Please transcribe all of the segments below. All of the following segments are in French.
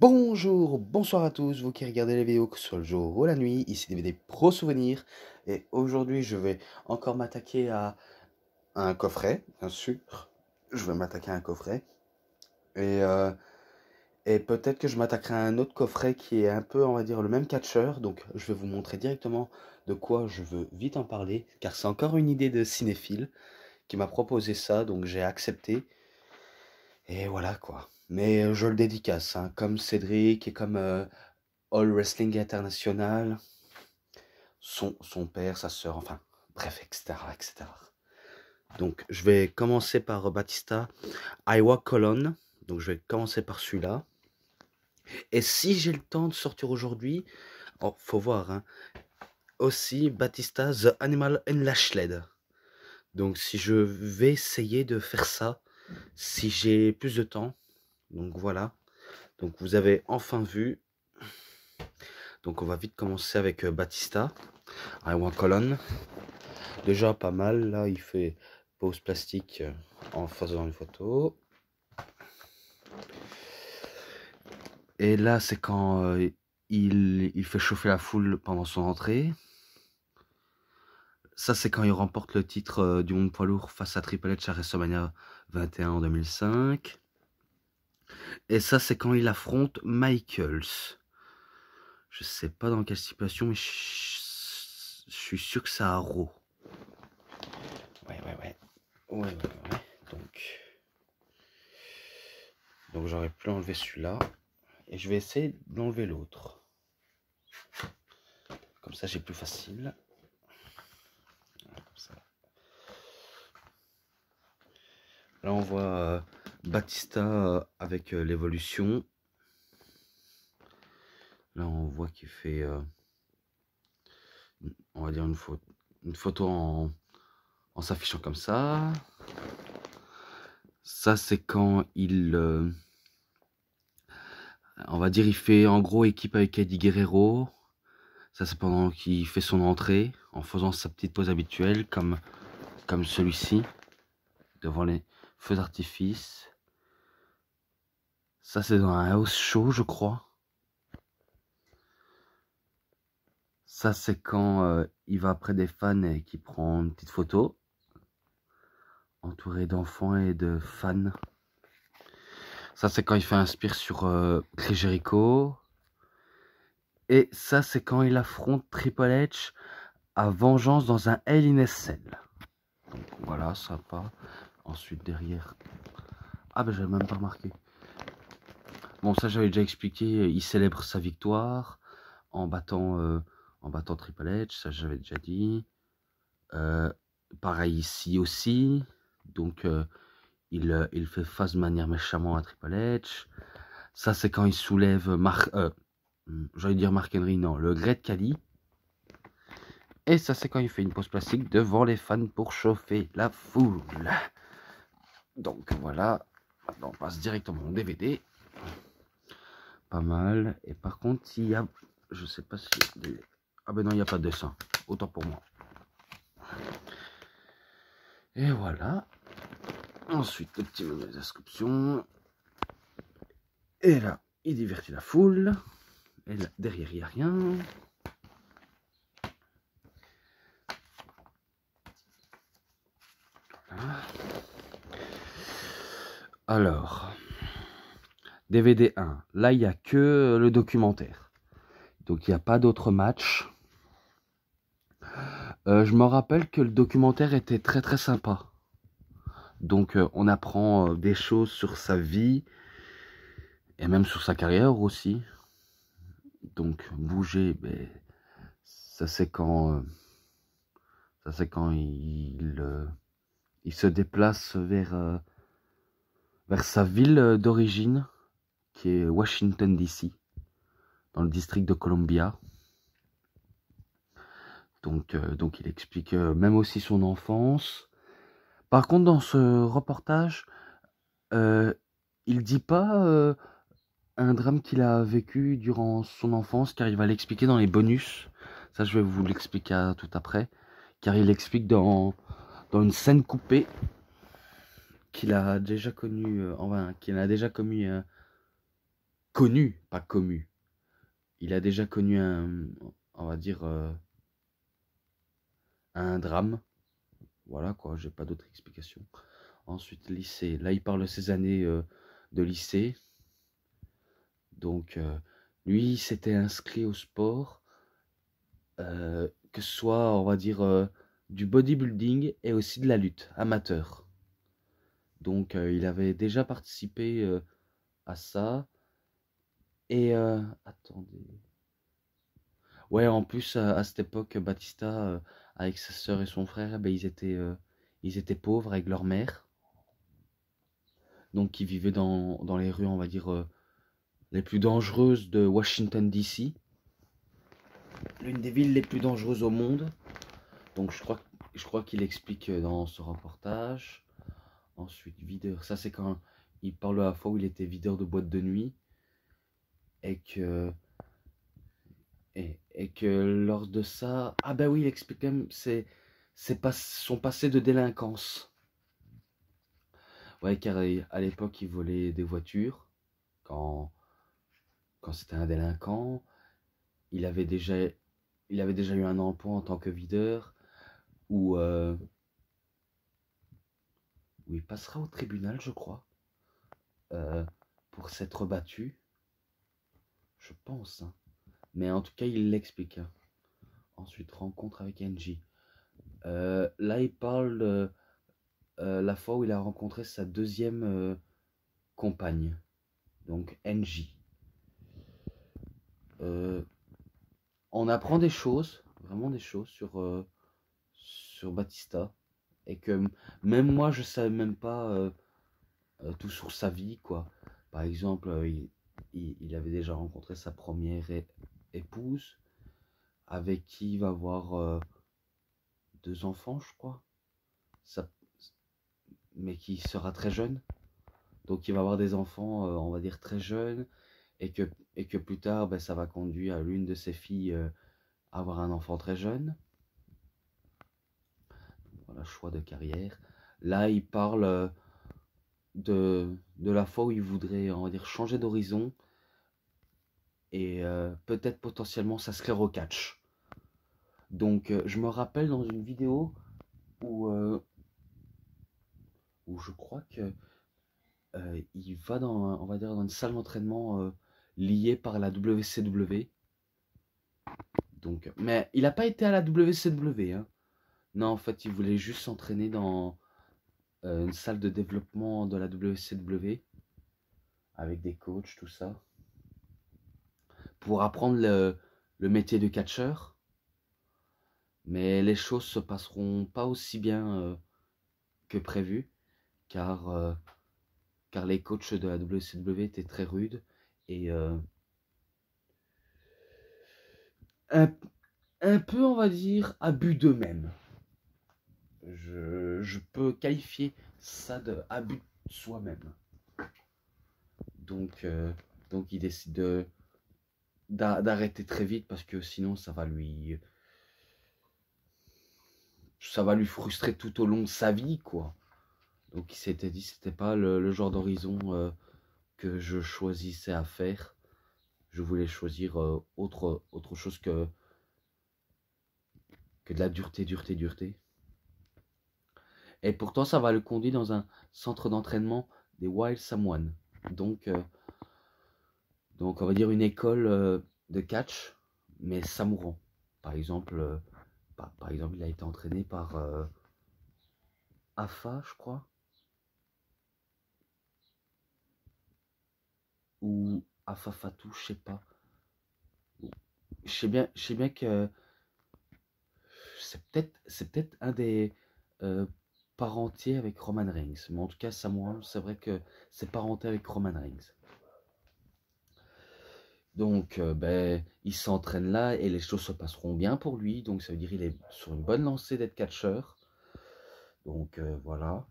Bonjour, bonsoir à tous, vous qui regardez les vidéos que ce soit le jour ou la nuit, ici DVD Pro Souvenirs, et aujourd'hui je vais encore m'attaquer à un coffret, bien sûr, je vais m'attaquer à un coffret, et, euh, et peut-être que je m'attaquerai à un autre coffret qui est un peu, on va dire, le même catcheur, donc je vais vous montrer directement de quoi je veux vite en parler, car c'est encore une idée de cinéphile qui m'a proposé ça, donc j'ai accepté, et voilà quoi. Mais je le dédicace, hein, comme Cédric et comme All Wrestling International, son père, sa sœur, enfin, bref, etc., etc. Donc, je vais commencer par Batista, Iowa Colon. Donc, je vais commencer par celui-là. Et si j'ai le temps de sortir aujourd'hui, oh, faut voir, hein, aussi Batista, The Animal and Lashled. Donc, si je vais essayer de faire ça, si j'ai plus de temps. Donc, voilà. Donc, vous avez enfin vu. Donc, on va vite commencer avec Batista, Iowa Colon. Déjà pas mal, là il fait pose plastique en faisant une photo. Et là c'est quand il fait chauffer la foule pendant son entrée. Ça c'est quand il remporte le titre du monde poids lourd face à Triple H à WrestleMania 21 en 2005. Et ça c'est quand il affronte Michaels. Je sais pas dans quelle situation, mais je suis sûr que c'est à Raw. Ouais. Donc j'aurais pu enlever celui-là. Et je vais essayer d'enlever l'autre. Comme ça, j'ai plus facile. Là, on voit Batista avec l'évolution. Là, on voit qu'il fait, on va dire, une photo en s'affichant comme ça. Ça, c'est quand il, on va dire, il fait en gros équipe avec Eddie Guerrero. Ça, c'est pendant qu'il fait son entrée, en faisant sa petite pose habituelle, comme celui-ci, devant les feux d'artifice. Ça, c'est dans un house show, je crois. Ça, c'est quand il va après des fans et qu'il prend une petite photo, entouré d'enfants et de fans. Ça, c'est quand il fait un spear sur Chris Jericho. Et ça, c'est quand il affronte Triple H à Vengeance dans un Hell in a Cell. Donc voilà, sympa. Ensuite, derrière... Ah ben, j'avais même pas remarqué. Bon, ça, j'avais déjà expliqué. Il célèbre sa victoire en battant Triple H. Ça, j'avais déjà dit. Pareil ici aussi. Donc, il fait face de manière méchamment à Triple H. Ça, c'est quand il soulève j'allais dire Mark Henry, non, le Great Khali. Et ça, c'est quand il fait une pause plastique devant les fans pour chauffer la foule. Donc voilà, maintenant on passe directement au DVD. Pas mal. Et par contre, il y a, je sais pas si... Ah ben non, il n'y a pas de dessin. Autant pour moi. Et voilà. Ensuite, le petit menu d'inscription. Et là, il divertit la foule. Et là, derrière, il n'y a rien. Voilà. Alors, DVD 1. Là, il n'y a que le documentaire. Donc, il n'y a pas d'autres matchs. Je me rappelle que le documentaire était très très sympa. Donc, on apprend des choses sur sa vie. Et même sur sa carrière aussi. Donc, bouger, ben, ça c'est quand il se déplace vers sa ville d'origine, qui est Washington DC, dans le district de Columbia. Donc il explique même aussi son enfance. Par contre, dans ce reportage, il dit pas un drame qu'il a vécu durant son enfance, car il va l'expliquer dans les bonus. Ça, je vais vous l'expliquer tout après, car il explique dans une scène coupée qu'il a déjà connu, qu'il a déjà commis connu, pas commu. Il a déjà connu on va dire, un drame. Voilà quoi, j'ai pas d'autre explication. Ensuite, lycée. Là, il parle de ses années de lycée. Donc, lui, il s'était inscrit au sport, que ce soit, on va dire, du bodybuilding et aussi de la lutte amateur. Donc, il avait déjà participé à ça. Et, attendez. Ouais, en plus, à cette époque, Batista, avec sa sœur et son frère, ben, ils étaient pauvres avec leur mère. Donc, ils vivaient dans les rues, on va dire, les plus dangereuses de Washington, D.C. L'une des villes les plus dangereuses au monde. Donc, je crois qu'il explique dans ce reportage. Ensuite, videur. Ça, c'est quand il parle de la fois où il était videur de boîte de nuit. Et que, et que lors de ça. Ah, ben oui, il explique quand même son passé de délinquance. Ouais, car à l'époque, il volait des voitures. Quand, quand c'était un délinquant. Il avait déjà, il avait déjà eu un emploi en tant que videur. Où, où il passera au tribunal, je crois. euh, pour s'être battu. Je pense, hein. Mais en tout cas, il l'explique, hein. Ensuite, rencontre avec Angie. Là, il parle de la fois où il a rencontré sa deuxième compagne. Donc, Angie. On apprend des choses, vraiment des choses sur Batista. Et que même moi, je savais même pas tout sur sa vie, quoi. Par exemple, il avait déjà rencontré sa première épouse, avec qui il va avoir deux enfants, je crois. Ça, mais qui sera très jeune. Donc il va avoir des enfants, on va dire, très jeunes. Et que plus tard, ben, ça va conduire à l'une de ses filles à avoir un enfant très jeune. Voilà, choix de carrière. Là, il parle de la fois où il voudrait, on va dire, changer d'horizon. Et peut-être potentiellement s'inscrire au catch. Donc je me rappelle dans une vidéo où, où je crois que il va dans, on va dire, dans une salle d'entraînement liée par la WCW. Donc, mais il n'a pas été à la WCW, hein. Non, en fait, il voulait juste s'entraîner dans une salle de développement de la WCW avec des coachs, tout ça, pour apprendre le métier de catcheur. Mais les choses se passeront pas aussi bien que prévu, car car les coachs de la WCW étaient très rudes et un, un peu, on va dire, abus d'eux-mêmes. Je peux qualifier ça de abus de soi-même. Donc, donc il décide d'arrêter très vite parce que sinon ça va lui frustrer tout au long de sa vie, quoi. Donc il s'était dit c'était pas le genre d'horizon que je choisissais à faire. Je voulais choisir autre chose que de la dureté, dureté, dureté. Et pourtant, ça va le conduire dans un centre d'entraînement des Wild Samoan. Donc, donc, on va dire une école de catch, mais samouran. Par exemple, par exemple, il a été entraîné par Afa, je crois, ou Afa Fatou, je sais pas. Je sais bien que c'est peut-être un des parentiers avec Roman Reigns. Mais en tout cas, Samoan, c'est vrai que c'est parenté avec Roman Reigns. Donc, ben, il s'entraîne là et les choses se passeront bien pour lui. Donc, ça veut dire qu'il est sur une bonne lancée d'être catcheur. Donc, voilà.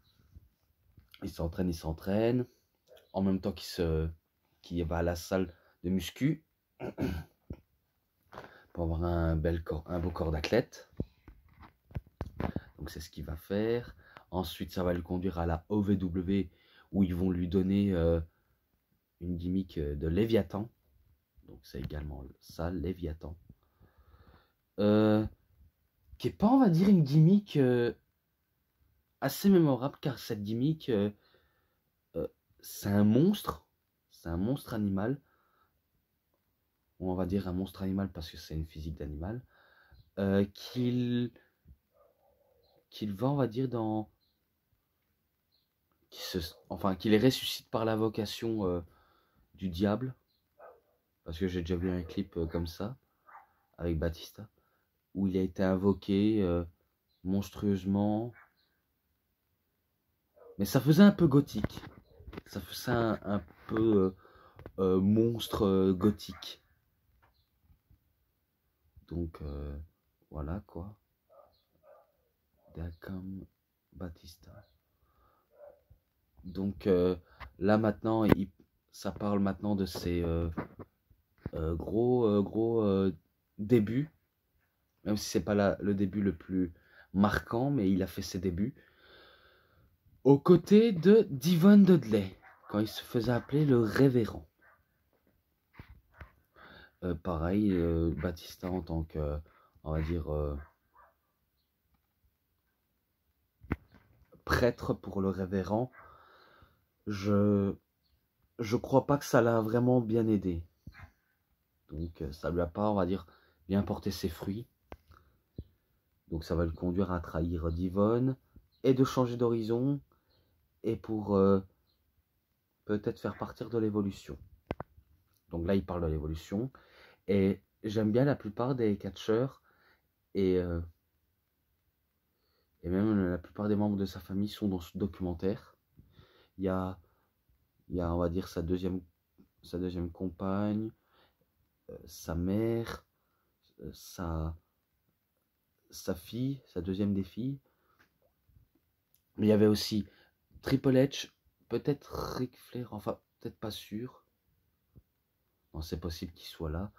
Il s'entraîne, il s'entraîne. En même temps qu'il va à la salle de muscu pour avoir un beau corps d'athlète. Donc, c'est ce qu'il va faire. Ensuite, ça va le conduire à la OVW où ils vont lui donner une gimmick de Léviathan. Donc c'est également ça, Léviathan. Qui est pas, on va dire, une gimmick assez mémorable, car cette gimmick, c'est un monstre. C'est un monstre animal. On va dire un monstre animal parce que c'est une physique d'animal. Qu'il va, on va dire, qu'il les ressuscite par l'invocation du diable. Parce que j'ai déjà vu un clip comme ça, avec Batista, où il a été invoqué monstrueusement. Mais ça faisait un peu gothique. Ça faisait un peu monstre gothique. Donc, voilà quoi. Dakam Batista. Donc, là maintenant, ça parle maintenant de ses gros débuts. Même si c'est pas le début le plus marquant, mais il a fait ses débuts. Aux côtés de Devon Dudley, quand il se faisait appeler le révérend. Pareil, Batista en tant que, on va dire, prêtre pour le révérend, je crois pas que ça l'a vraiment bien aidé. Donc ça lui a pas, on va dire, bien porté ses fruits. Donc ça va le conduire à trahir Devon et de changer d'horizon et pour peut-être faire partir de l'évolution. Donc là il parle de l'évolution et j'aime bien la plupart des catcheurs et même la plupart des membres de sa famille sont dans ce documentaire. Il y a on va dire, sa deuxième compagne, sa mère, sa fille, sa deuxième des filles. Mais il y avait aussi Triple H, peut-être Ric Flair, enfin, peut-être pas sûr. Non, c'est possible qu'il soit là.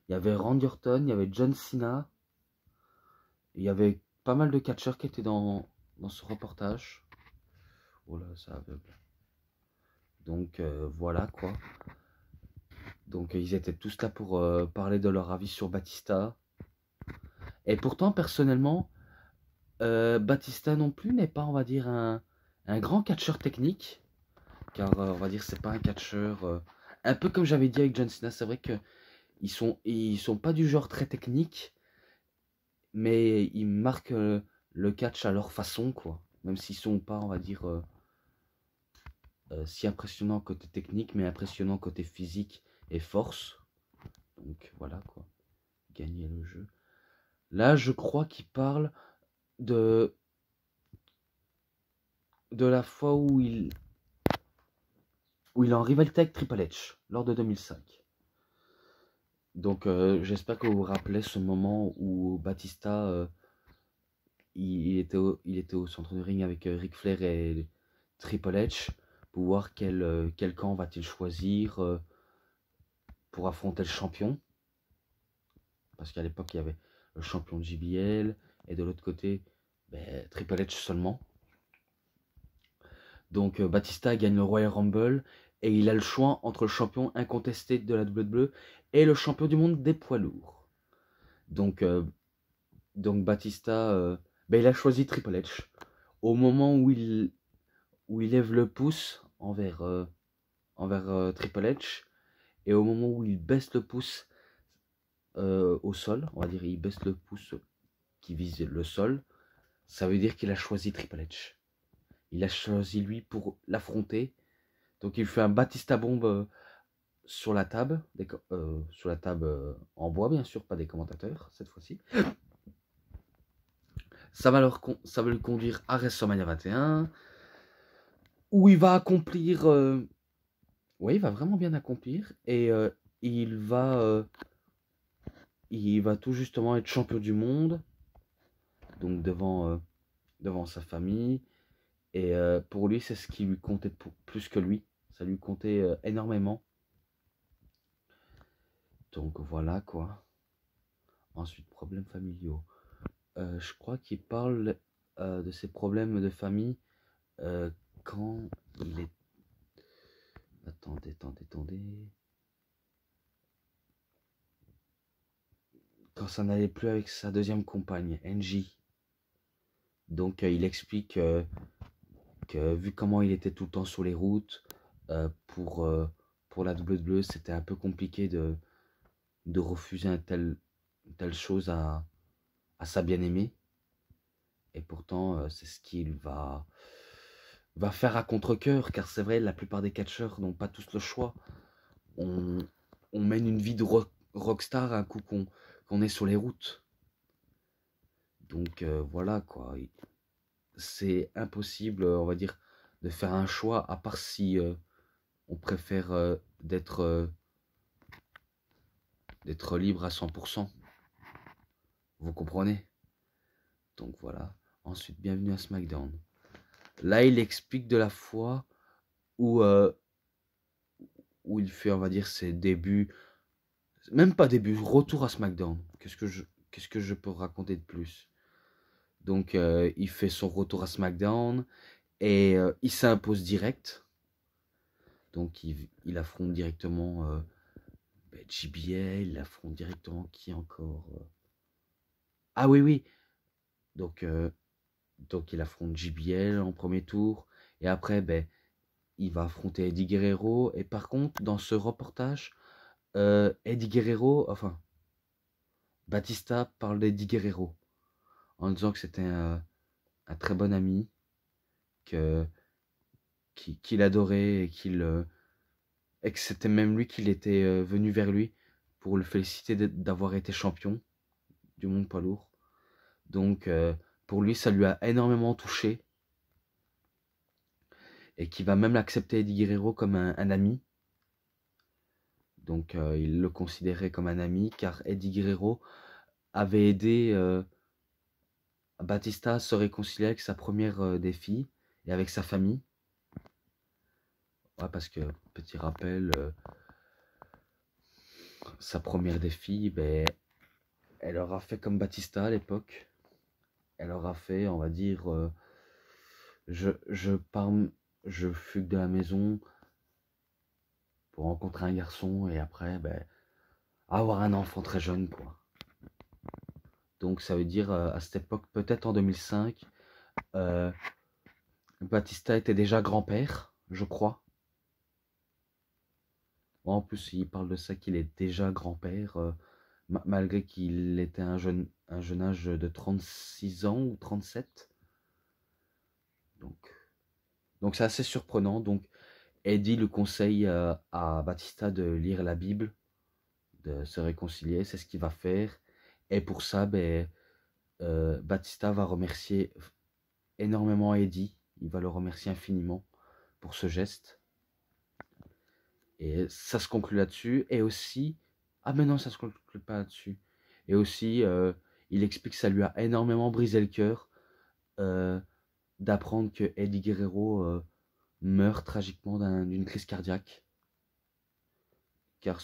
Il y avait Randy Orton, il y avait John Cena. Il y avait pas mal de catcheurs qui étaient dans ce reportage. Oh là, ça aveugle. Donc voilà quoi. Donc ils étaient tous là pour parler de leur avis sur Batista. Et pourtant, personnellement, Batista non plus n'est pas, on va dire, un grand catcheur technique. Car, on va dire, c'est pas un catcheur... un peu comme j'avais dit avec John Cena, c'est vrai que ils sont pas du genre très technique. Mais ils marquent le catch à leur façon, quoi. Même s'ils sont pas, on va dire... si impressionnant côté technique, mais impressionnant côté physique et force. Donc voilà quoi, gagner le jeu. Là, je crois qu'il parle de la fois où il est en rivalité avec Triple H lors de 2005. Donc j'espère que vous vous rappelez ce moment où Batista il était au centre du ring avec Ric Flair et Triple H pour voir quel camp va-t-il choisir pour affronter le champion. Parce qu'à l'époque, il y avait le champion de JBL et de l'autre côté, Triple H seulement. Donc Batista gagne le Royal Rumble et il a le choix entre le champion incontesté de la WWE et le champion du monde des poids lourds. Donc Batista, il a choisi Triple H. Au moment où il lève le pouce envers Triple H, et au moment où il baisse le pouce au sol, on va dire il baisse le pouce qui vise le sol, ça veut dire qu'il a choisi Triple H. Il a choisi lui pour l'affronter. Donc il fait un Batista bombe sur la table, en bois bien sûr, pas des commentateurs cette fois-ci. Ça va le conduire à WrestleMania 21, où il va accomplir... oui, il va vraiment bien accomplir. Et il va tout justement être champion du monde. Donc devant sa famille. Et pour lui, c'est ce qui lui comptait plus que lui. Ça lui comptait énormément. Donc voilà quoi. Ensuite, problèmes familiaux. Je crois qu'il parle de ses problèmes de famille quand il est... Attendez. Quand ça n'allait plus avec sa deuxième compagne, Angie. Donc il explique que vu comment il était tout le temps sur les routes, pour la WWE, c'était un peu compliqué de refuser telle chose à sa bien-aimée. Et pourtant, c'est ce qu'il va faire à contre-cœur, car c'est vrai, la plupart des catcheurs n'ont pas tous le choix. On, on mène une vie de rockstar un coup qu'on est sur les routes. Donc voilà quoi. C'est impossible, on va dire, de faire un choix, à part si on préfère d'être libre à 100%. Vous comprenez? Donc voilà. Ensuite, bienvenue à SmackDown. Là, il explique de la fois où, où il fait, on va dire, ses débuts. Même pas débuts, retour à SmackDown. Qu'est-ce que je peux raconter de plus? Donc, il fait son retour à SmackDown et il s'impose direct. Donc, il affronte directement JBL, il affronte directement qui encore? Ah oui. Donc, il affronte JBL en premier tour. Et après, il va affronter Eddie Guerrero. Et par contre, dans ce reportage, Eddie Guerrero, enfin, Batista parle d'Eddie Guerrero en disant que c'était un très bon ami, qu'il adorait et que c'était même lui qu'il était venu vers lui pour le féliciter d'avoir été champion du monde poids lourd. Donc, pour lui, ça lui a énormément touché et qu'il va même accepter Eddie Guerrero comme un ami. Donc, il le considérait comme un ami car Eddie Guerrero avait aidé Batista à se réconcilier avec sa première des filles et avec sa famille. Ouais, parce que, petit rappel, sa première des filles, elle aura fait comme Batista à l'époque. Elle aura fait, on va dire, je fugue de la maison pour rencontrer un garçon et après, avoir un enfant très jeune, quoi. Donc ça veut dire, à cette époque, peut-être en 2005, Batista était déjà grand-père, je crois. Bon, en plus, il parle de ça qu'il est déjà grand-père, malgré qu'il était un jeune âge de 36 ans ou 37. Donc c'est assez surprenant. Donc Eddie le conseille à Batista de lire la Bible, de se réconcilier, c'est ce qu'il va faire. Et pour ça, Batista va remercier énormément Eddie. Il va le remercier infiniment pour ce geste. Et ça se conclut là-dessus. Et aussi, ah mais non, ça se conclut pas là-dessus. Et aussi, il explique que ça lui a énormément brisé le cœur d'apprendre que Eddie Guerrero meurt tragiquement d'une crise cardiaque. Car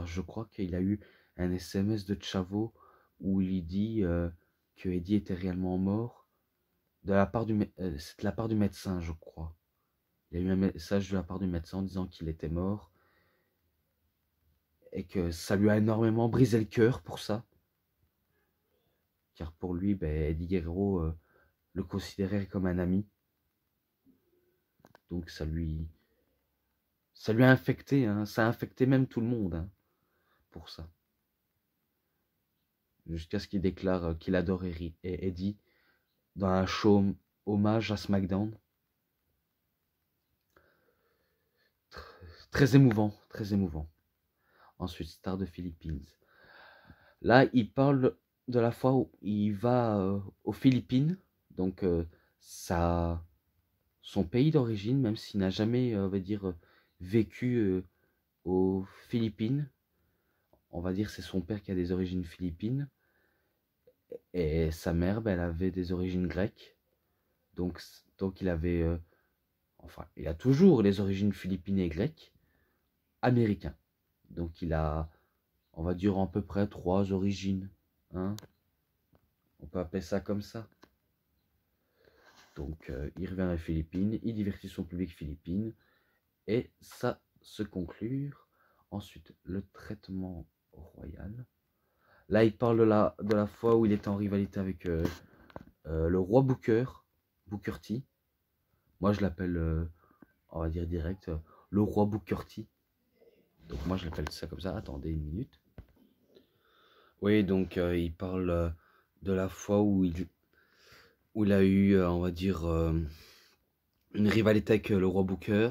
je crois qu'il a eu un SMS de Chavo où il dit que Eddie était réellement mort. C'est de la part du médecin, je crois. Il y a eu un message de la part du médecin en disant qu'il était mort et que ça lui a énormément brisé le cœur pour ça. Car pour lui, Eddie Guerrero le considérait comme un ami. Donc ça lui a infecté, hein. Ça a infecté même tout le monde, hein, pour ça. Jusqu'à ce qu'il déclare qu'il adore Eddie dans un show hommage à SmackDown. Très émouvant, très émouvant. Ensuite, Star de Philippines. Là, il parle de la fois où il va aux Philippines, donc son pays d'origine, même s'il n'a jamais, on va dire, vécu aux Philippines. On va dire c'est son père qui a des origines philippines. Et sa mère, elle avait des origines grecques. Donc il avait, enfin, il a toujours les origines philippines et grecques, américains. Donc il a, on va dire, à peu près 3 origines, hein. On peut appeler ça comme ça. Donc il revient aux Philippines, il divertit son public philippine Et ça se conclure. Ensuite, le traitement royal. Là, il parle de la fois où il était en rivalité avec le roi Booker T. Moi, je l'appelle, on va dire direct, le roi Booker T. Donc moi, je l'appelle ça comme ça. Attendez une minute. Oui, donc il parle de la fois où il a eu, on va dire, une rivalité avec le roi Booker.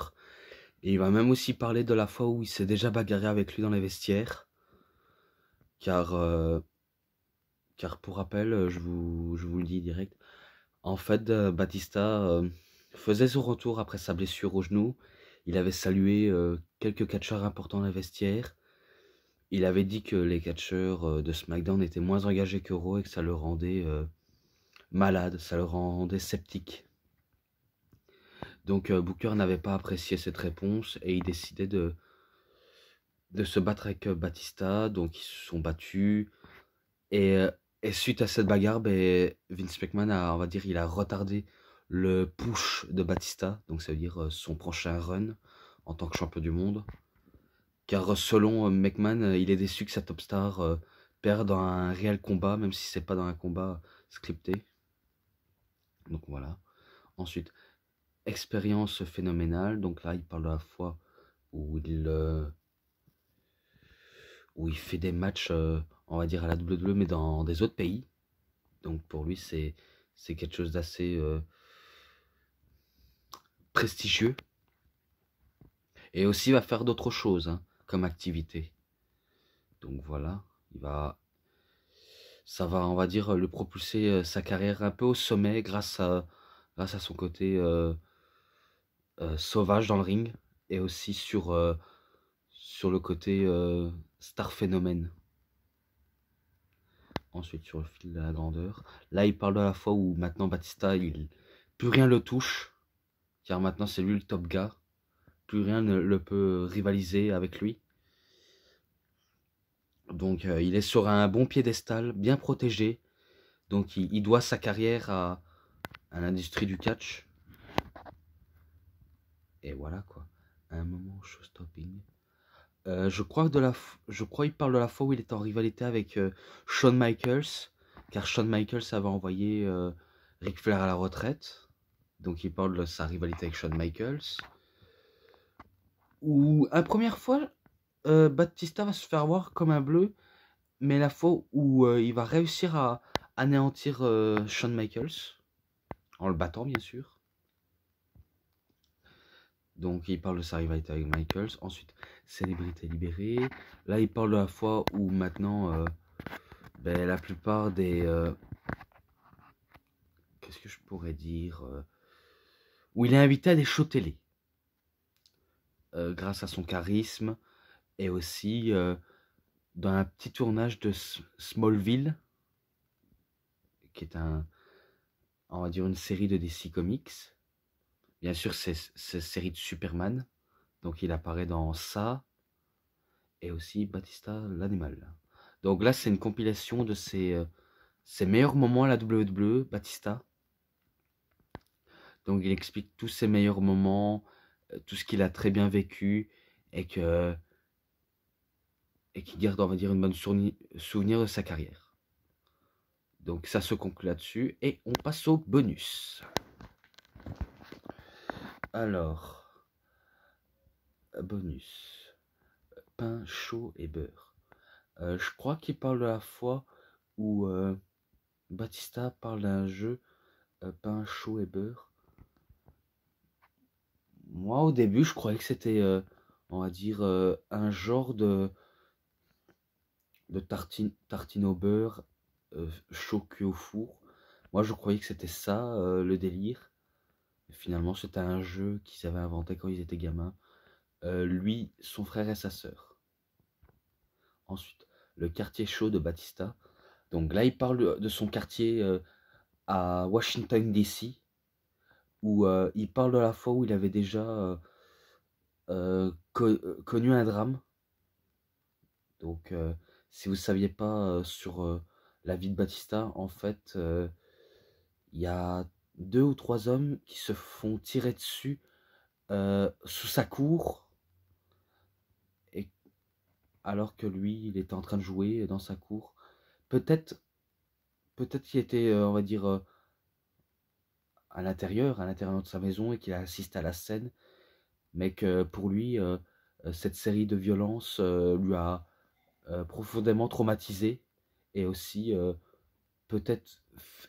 Et il va même aussi parler de la fois où il s'est déjà bagarré avec lui dans les vestiaires. Car, car pour rappel, je vous le dis direct, en fait, Batista faisait son retour après sa blessure au genou. Il avait salué quelques catcheurs importants dans les vestiaires. Il avait dit que les catcheurs de SmackDown étaient moins engagés que Raw et que ça le rendait malade, ça le rendait sceptique. Donc Booker n'avait pas apprécié cette réponse et il décidait de se battre avec Batista. Donc ils se sont battus. Et, et suite à cette bagarre, ben, Vince McMahon a, on va dire, il a retardé le push de Batista. Donc ça veut dire son prochain run en tant que champion du monde. Car selon McMahon, il est déçu que sa top star perd dans un réel combat, même si c'est pas dans un combat scripté. Donc voilà. Ensuite, expérience phénoménale. Donc là, il parle de la fois où il fait des matchs, on va dire à la WWE, mais dans des autres pays. Donc pour lui, c'est quelque chose d'assez prestigieux. Et aussi, il va faire d'autres choses hein, comme activité. Donc voilà, ça va, on va dire, le propulser sa carrière un peu au sommet grâce à son côté sauvage dans le ring et aussi sur le côté star phénomène. Ensuite, sur le fil de la grandeur. Là, il parle de la fois où maintenant Batista, plus rien le touche, car maintenant c'est lui le top gars. Plus rien ne le peut rivaliser avec lui. Donc il est sur un bon piédestal, bien protégé. Donc il doit sa carrière à l'industrie du catch. Et voilà quoi. Un moment show-stopping. Je crois qu'il parle de la fois où il était en rivalité avec Shawn Michaels. Car Shawn Michaels avait envoyé Ric Flair à la retraite. Donc il parle de sa rivalité avec Shawn Michaels. Où, la première fois, Batista va se faire voir comme un bleu. Mais la fois où il va réussir à anéantir Shawn Michaels, en le battant bien sûr. Donc il parle de sa rivalité avec Michaels. Ensuite, célébrité libérée. Là, il parle de la fois où maintenant, ben, la plupart des... qu'est-ce que je pourrais dire où il est invité à des shows télé. Grâce à son charisme. Et aussi dans un petit tournage de Smallville. Qui est on va dire une série de DC Comics. Bien sûr, c'est série de Superman. Donc il apparaît dans ça. Et aussi Batista l'animal. Donc là, c'est une compilation de ses meilleurs moments à la WWE, Batista. Donc il explique tous ses meilleurs moments, tout ce qu'il a très bien vécu. Et qui garde, on va dire, une bonne souvenir de sa carrière. Donc ça se conclut là-dessus. Et on passe au bonus. Alors, bonus. Pain chaud et beurre. Je crois qu'il parle de la fois où Batista parle d'un jeu pain chaud et beurre. Moi, au début, je croyais que c'était, on va dire, un genre de tartine au beurre chaud cuit au four. Moi, je croyais que c'était ça, le délire. Et finalement, c'était un jeu qu'ils avaient inventé quand ils étaient gamins. Lui, son frère et sa sœur. Ensuite, le quartier chaud de Batista. Donc là, il parle de son quartier à Washington, D.C., où il parle de la fois où il avait déjà connu un drame. Donc, si vous ne saviez pas sur la vie de Batista, en fait, il y a 2 ou 3 hommes qui se font tirer dessus sous sa cour, et alors que lui, il était en train de jouer dans sa cour. Peut-être qu'il était, on va dire, à l'intérieur de sa maison et qu'il a assisté à la scène, mais que pour lui, cette série de violences lui a profondément traumatisé, et aussi peut-être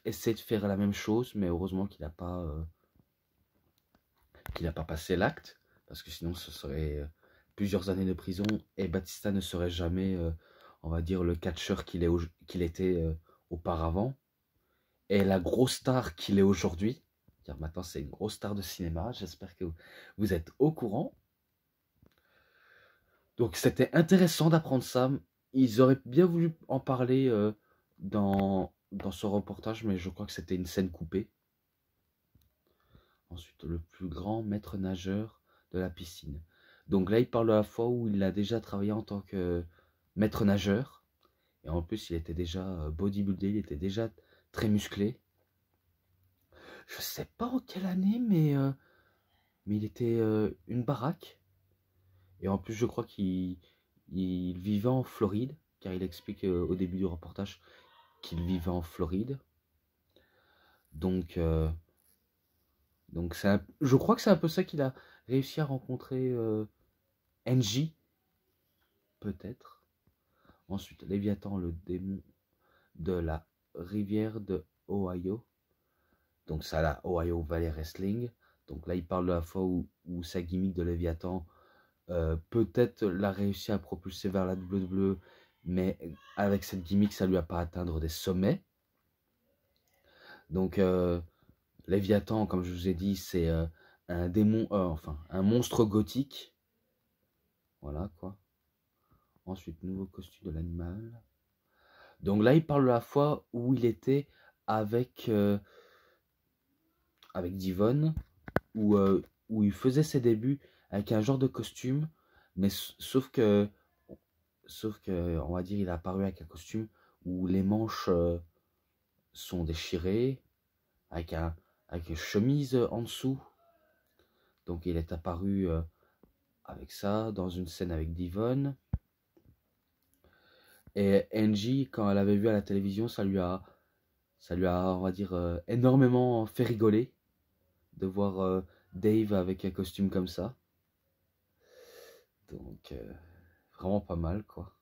essayer de faire la même chose, mais heureusement qu'il n'a pas passé l'acte, parce que sinon ce serait plusieurs années de prison, et Batista ne serait jamais, on va dire, le catcheur qu'il était auparavant, et la grosse star qu'il est aujourd'hui. Car maintenant c'est une grosse star de cinéma, j'espère que vous êtes au courant. Donc c'était intéressant d'apprendre ça. Ils auraient bien voulu en parler dans ce reportage, mais je crois que c'était une scène coupée. Ensuite, le plus grand maître nageur de la piscine. Donc là, il parle de la fois où il a déjà travaillé en tant que maître nageur. Et en plus, il était déjà bodybuildé, il était déjà très musclé. Je sais pas en quelle année, mais il était une baraque. Et en plus, je crois qu'il vivait en Floride, car il explique au début du reportage qu'il vivait en Floride. Donc, je crois que c'est un peu ça qu'il a réussi à rencontrer NJ, peut-être. Ensuite, Léviathan, le démon de la rivière de Ohio. Donc, ça, la Ohio Valley Wrestling. Donc là, il parle de la fois où sa gimmick de Léviathan peut-être l'a réussi à propulser vers la WWE, mais avec cette gimmick, ça lui a pas atteindre des sommets. Donc, Léviathan, comme je vous ai dit, c'est un démon, enfin, un monstre gothique. Voilà, quoi. Ensuite, nouveau costume de l'animal. Donc là, il parle de la fois où il était avec, avec Divon, où il faisait ses débuts avec un genre de costume, mais sauf que, on va dire, il a apparu avec un costume où les manches sont déchirées, avec, avec une chemise en dessous. Donc il est apparu avec ça, dans une scène avec Divon. Et Angie, quand elle avait vu à la télévision, ça lui a, on va dire, énormément fait rigoler de voir Dave avec un costume comme ça. Donc, vraiment pas mal, quoi.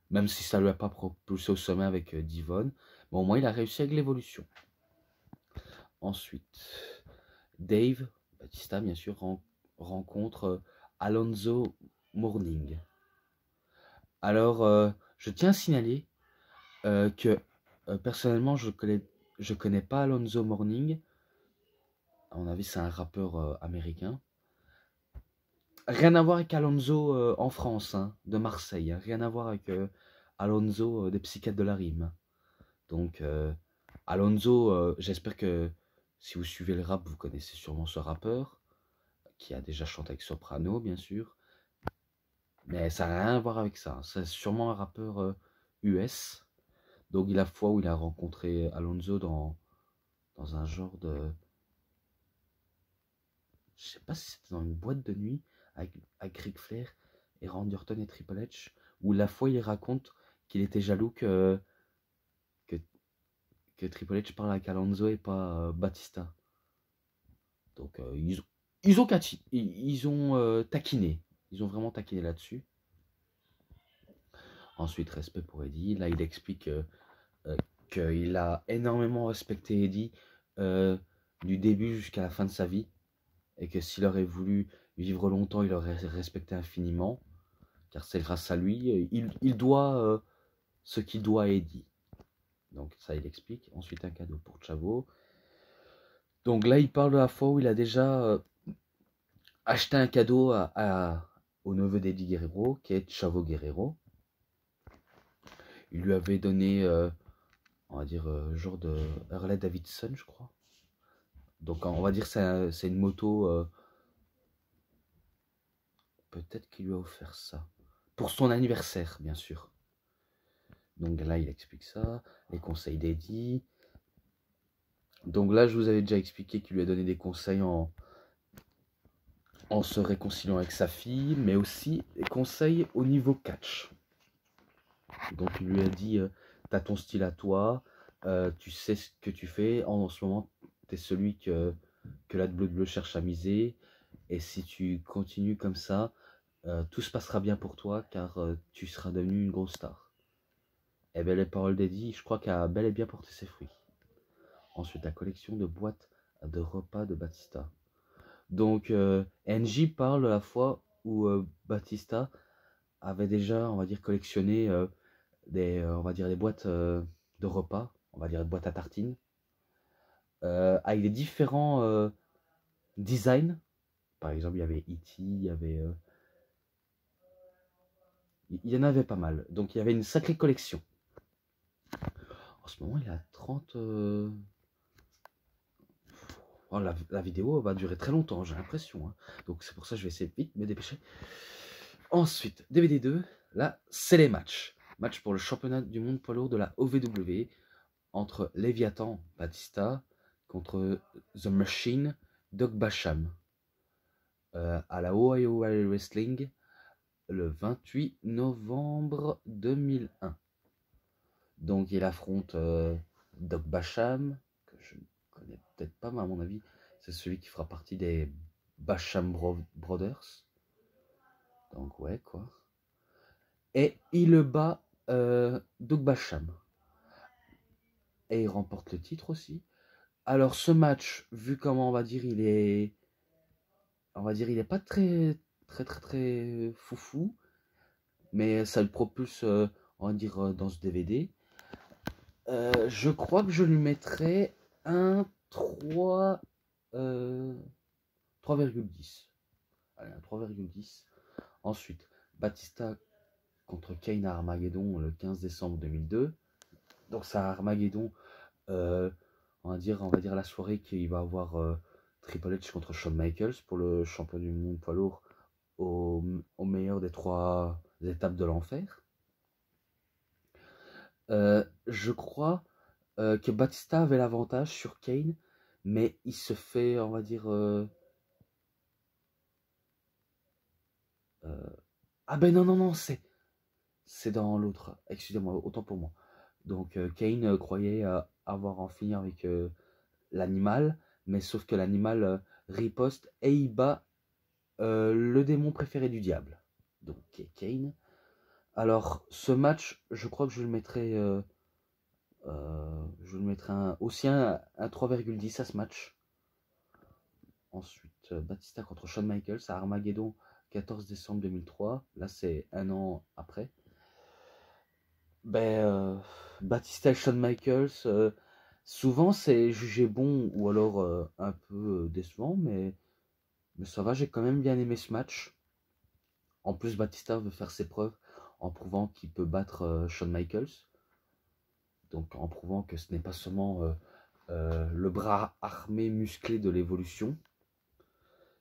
Même si ça lui a pas propulsé au sommet avec Divon, mais au moins il a réussi avec l'évolution. Ensuite, Dave Batista, bien sûr, rencontre Alonzo Mourning. Alors, je tiens à signaler que personnellement, je connais pas Alonzo Mourning. À mon avis, c'est un rappeur américain. Rien à voir avec Alonso en France, hein, de Marseille. Hein. Rien à voir avec Alonso des Psychiatres de la Rime. Donc, Alonso, j'espère que si vous suivez le rap, vous connaissez sûrement ce rappeur, qui a déjà chanté avec Soprano, bien sûr. Mais ça n'a rien à voir avec ça. C'est sûrement un rappeur US. Donc, la fois où il a rencontré Alonso dans un genre de... Je sais pas si c'était dans une boîte de nuit avec Ric Flair et Randy Orton et Triple H, où la fois il raconte qu'il était jaloux que, que Triple H parle avec Alonso et pas Batista. Donc ils ont taquiné. Ils ont vraiment taquiné là-dessus. Ensuite, respect pour Eddie. Là, il explique qu'il a énormément respecté Eddie du début jusqu'à la fin de sa vie. Et que s'il aurait voulu vivre longtemps, il aurait respecté infiniment. Car c'est grâce à lui. Il doit ce qu'il doit à Eddie. Donc ça, il explique. Ensuite, un cadeau pour Chavo. Donc là, il parle de la fois où il a déjà acheté un cadeau au neveu d'Eddie Guerrero, qui est Chavo Guerrero. Il lui avait donné, on va dire, genre de Harley Davidson, je crois. Donc on va dire c'est une moto. Peut-être qu'il lui a offert ça. Pour son anniversaire, bien sûr. Donc là, il explique ça. Les conseils d'Eddie. Donc là, je vous avais déjà expliqué qu'il lui a donné des conseils en se réconciliant avec sa fille, mais aussi des conseils au niveau catch. Donc il lui a dit, t'as ton style à toi, tu sais ce que tu fais, en ce moment t'es celui que la WWE cherche à miser, et si tu continues comme ça, tout se passera bien pour toi, car tu seras devenu une grosse star. Et bien les paroles d'Eddie, je crois qu'elle a bel et bien porté ses fruits. Ensuite, la collection de boîtes de repas de Batista. Donc NJ parle de la fois où Batista avait déjà, on va dire, collectionné on va dire, des boîtes de repas, on va dire des boîtes à tartines, avec des différents designs. Par exemple, il y avait E.T., il y en avait pas mal. Donc il y avait une sacrée collection. En ce moment, il a 30... Oh, la vidéo va durer très longtemps, j'ai l'impression. Hein. Donc c'est pour ça que je vais essayer de vite me dépêcher. Ensuite, DVD 2, là, c'est les matchs. Match pour le championnat du monde poids lourd de la OVW entre Léviathan Batista contre The Machine Doug Basham à la Ohio Valley Wrestling le 28 novembre 2001. Donc il affronte Doug Basham, que je ne connais peut-être pas, mais à mon avis, c'est celui qui fera partie des Basham Brothers. Donc ouais, quoi. Et il le bat Doug Basham. Et il remporte le titre aussi. Alors ce match, vu comment on va dire, il est pas très foufou, mais ça le propulse, on va dire, dans ce DVD. Je crois que je lui mettrais un 3, 3,10. Allez, un 3,10. Ensuite, Batista contre Kane à Armageddon le 15 décembre 2002. Donc c'est à Armageddon, on va dire la soirée qu'il va avoir Triple H contre Shawn Michaels pour le champion du monde poids lourd au meilleur des 3 étapes de l'enfer. Je crois que Batista avait l'avantage sur Kane, mais il se fait, on va dire... Ah ben non, c'est dans l'autre. Excusez-moi, autant pour moi. Donc Kane croyait avoir en finir avec l'animal, mais sauf que l'animal riposte et il bat le démon préféré du diable. Donc Kane. Alors ce match, je crois que je le mettrai... je le mettrai aussi un 3,10 à ce match. Ensuite, Batista contre Shawn Michaels à Armageddon, 14 décembre 2003. Là, c'est un an après. Batista et Shawn Michaels, souvent c'est jugé bon ou alors un peu décevant, mais ça va, j'ai quand même bien aimé ce match. En plus, Batista veut faire ses preuves en prouvant qu'il peut battre Shawn Michaels. Donc en prouvant que ce n'est pas seulement le bras armé, musclé de l'évolution.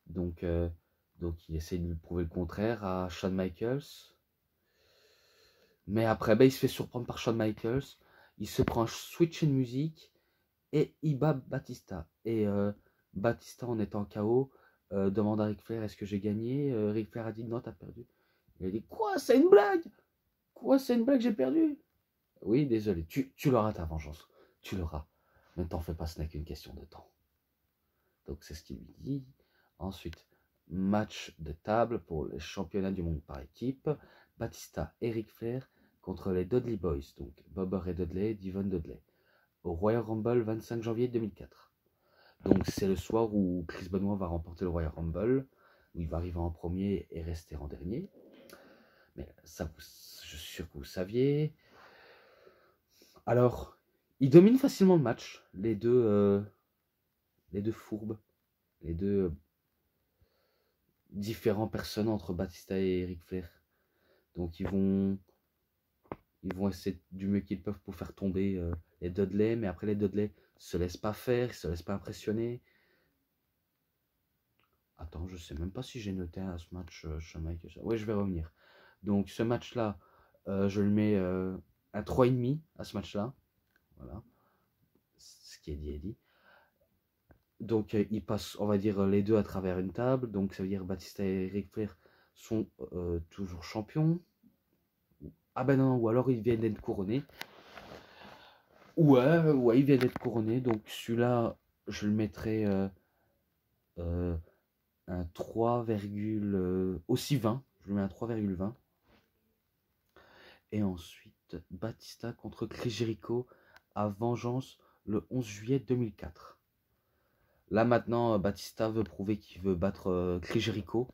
Donc il essaie de lui prouver le contraire à Shawn Michaels. Mais après, il se fait surprendre par Shawn Michaels. Il se prend un switch in musique et il bat Batista. Et Batista, en étant KO, demande à Ric Flair, est-ce que j'ai gagné? Ric Flair a dit, non, t'as perdu. Il a dit, quoi, c'est une blague? Quoi, c'est une blague, j'ai perdu? Oui, désolé, tu l'auras ta vengeance. Tu l'auras. Ne t'en fais pas, ce n'est qu'une question de temps. Donc c'est ce qu'il lui dit. Ensuite, match de table pour les championnats du monde par équipe. Batista et Ric Flair contre les Dudley Boys, donc Bobber et Dudley, Devon Dudley, au Royal Rumble 25 janvier 2004. Donc c'est le soir où Chris Benoit va remporter le Royal Rumble, où il va arriver en premier et rester en dernier. Mais ça, je suis sûr que vous saviez. Alors, ils dominent facilement le match, les deux fourbes, les deux différentes personnes entre Batista et Ric Flair. Donc ils vont essayer du mieux qu'ils peuvent pour faire tomber les Dudley, mais après les Dudley se laissent pas faire, ils se laissent pas impressionner. Attends, je sais même pas si j'ai noté à ce match Shawn Michaels. Oui, je vais revenir. Donc ce match-là, je le mets à 3,5 à ce match-là. Voilà. Ce qui est dit est dit. Donc ils passent, on va dire, les deux à travers une table. Donc ça veut dire Batista et Ric Flair sont toujours champions. Ah ben non, ou alors ils viennent d'être couronnés. Ouais, ils viennent d'être couronnés. Donc celui-là, je le mettrai un 3, aussi 20. Je le mets un 3,20. Et ensuite, Batista contre Chris Jericho à Vengeance le 11 juillet 2004. Là maintenant, Batista veut prouver qu'il veut battre Chris Jericho.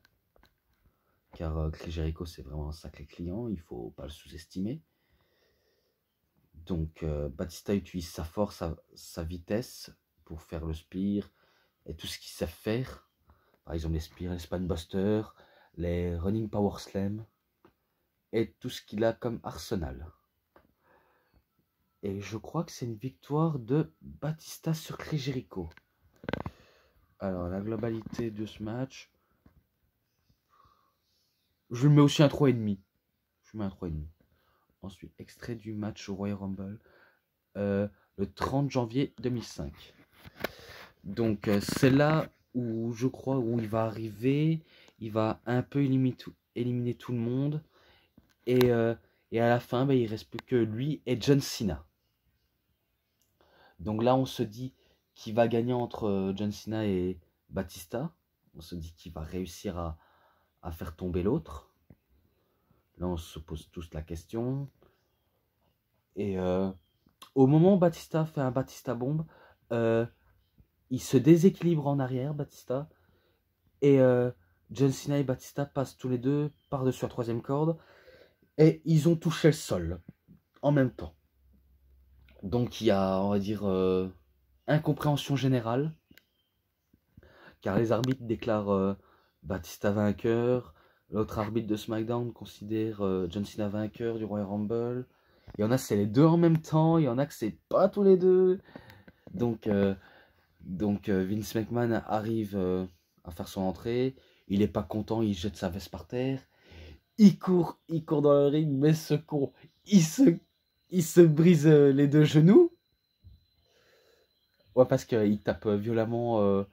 Car Chris Jericho, c'est vraiment un sacré client, il ne faut pas le sous-estimer. Donc Batista utilise sa force, sa vitesse pour faire le spear et tout ce qu'il sait faire. Par exemple les spears, les spinebusters, les running power slam et tout ce qu'il a comme arsenal. Et je crois que c'est une victoire de Batista sur Chris Jericho. Alors la globalité de ce match, je lui mets aussi un 3,5. Je mets un 3,5. Ensuite, extrait du match au Royal Rumble. Le 30 janvier 2005. Donc c'est là où je crois où il va arriver, il va un peu éliminer tout le monde et à la fin il reste plus que lui et John Cena. Donc là on se dit qu'il va gagner entre John Cena et Batista. On se dit qu'il va réussir à faire tomber l'autre. Là on se pose tous la question. Et au moment où Batista fait un Batista bombe, il se déséquilibre en arrière, Batista. Et John Cena et Batista passent tous les deux par-dessus la troisième corde. Et ils ont touché le sol en même temps. Donc il y a, on va dire, incompréhension générale. Car les arbitres déclarent Batista vainqueur. L'autre arbitre de SmackDown considère John Cena vainqueur du Royal Rumble. Il y en a c'est les deux en même temps. Il y en a que c'est pas tous les deux. Donc Vince McMahon arrive à faire son entrée. Il est pas content, il jette sa veste par terre. Il court dans le ring, mais ce con, il se brise les deux genoux. Ouais, parce qu'il tape violemment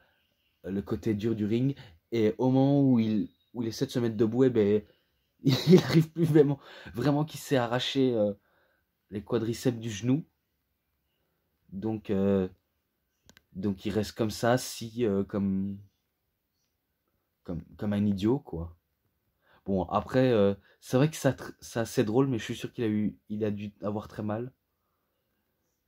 le côté dur du ring. Et au moment où il essaie de se mettre debout, eh ben, il n'arrive plus vraiment qu'il s'est arraché les quadriceps du genou. Donc il reste comme ça, comme un idiot, quoi. Bon, après, c'est vrai que c'est assez drôle, mais je suis sûr il a dû avoir très mal.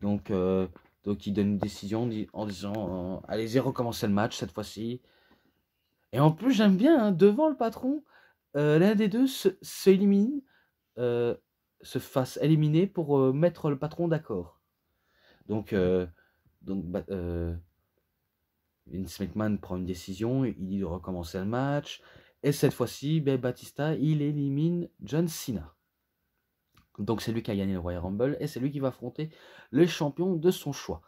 Donc il donne une décision en disant allez-y, recommencez le match cette fois-ci. Et en plus, j'aime bien, hein, devant le patron, l'un des deux se élimine, se fasse éliminer pour mettre le patron d'accord. Donc, Vince McMahon prend une décision, il dit de recommencer le match. Et cette fois-ci, Batista, il élimine John Cena. Donc c'est lui qui a gagné le Royal Rumble et c'est lui qui va affronter les champions de son choix.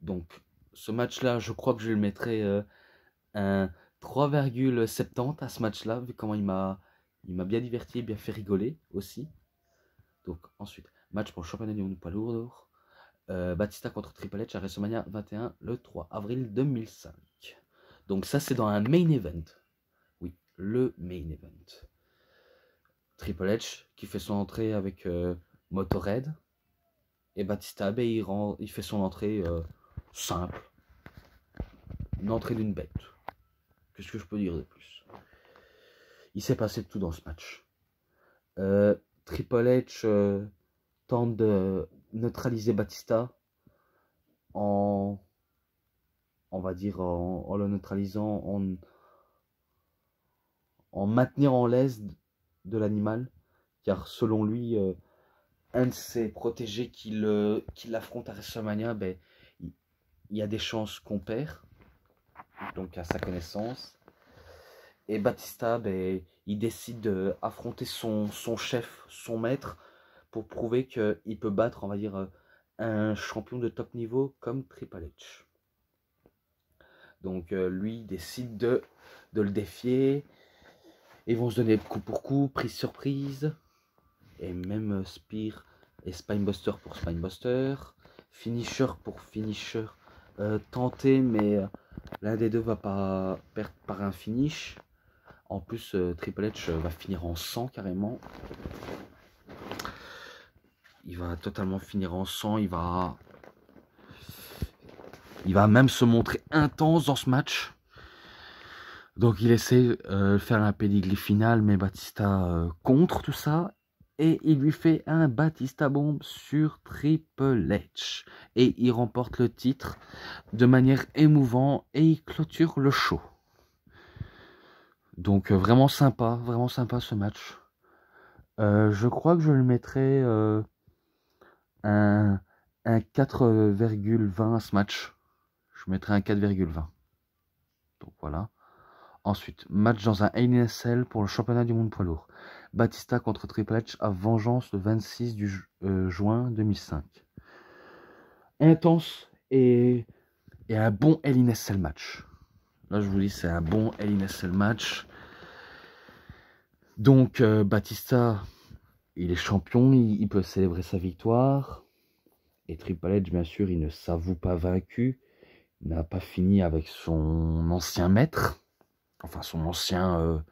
Donc ce match-là, je crois que je le mettrai un 3,70 à ce match-là, vu comment il m'a bien diverti et bien fait rigoler aussi. Donc ensuite, match pour le championnat du monde poids lourd. Batista contre Triple H à WrestleMania 21 le 3 avril 2005. Donc ça c'est dans un main event. Oui, le main event. Triple H qui fait son entrée avec Motorhead. Et Batista, il fait son entrée simple. Une entrée d'une bête. Qu'est-ce que je peux dire de plus? Il s'est passé de tout dans ce match. Triple H tente de neutraliser Batista en le neutralisant, en maintenant en l'aise de l'animal. Car selon lui, un de ses protégés qui l'affronte à WrestleMania, il y a des chances qu'on perd. Donc à sa connaissance. Et Batista, il décide d'affronter son chef, son maître, pour prouver qu'il peut battre, on va dire, un champion de top niveau comme Triple H. Donc lui décide de le défier. Ils vont se donner coup pour coup, prise sur prise. Et même Spear et Spinebuster pour Spinebuster. Finisher pour Finisher. Tenté, mais L'un des deux va pas perdre par un finish. En plus, Triple H va finir en sang carrément. Il va totalement finir en sang. Il va même se montrer intense dans ce match. Donc il essaie de faire un pedigree final, mais Batista contre tout ça. Et il lui fait un Batista Bomb sur Triple H. Et il remporte le titre de manière émouvante et il clôture le show. Donc vraiment sympa ce match. Je crois que je le mettrai un 4,20 à ce match. Je mettrai un 4,20. Donc voilà. Ensuite, match dans un Hell in a Cell pour le championnat du monde poids lourd. Batista contre Triple H à Vengeance le 26 juin 2005. Intense et un bon Hell in a Cell match. Là, je vous dis, c'est un bon Hell in a Cell match. Donc, Batista, il est champion, il peut célébrer sa victoire. Et Triple H, bien sûr, il ne s'avoue pas vaincu. Il n'a pas fini avec son ancien maître. Enfin, son ancien,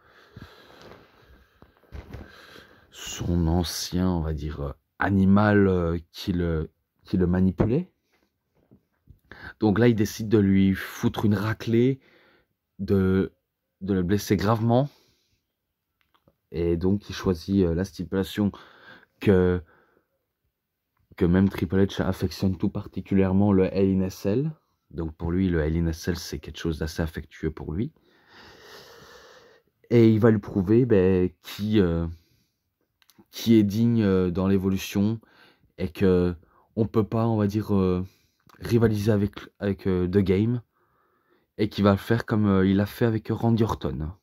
on va dire, animal qui le manipulait. Donc là, il décide de lui foutre une raclée, de le blesser gravement. Et donc, il choisit la stipulation que même Triple H affectionne tout particulièrement le Hell in a Cell. Donc pour lui, le Hell in a Cell, c'est quelque chose d'assez affectueux pour lui. Et il va lui prouver qui est digne dans l'évolution et que on peut pas, on va dire, rivaliser avec The Game, et qui va le faire comme il a fait avec Randy Orton.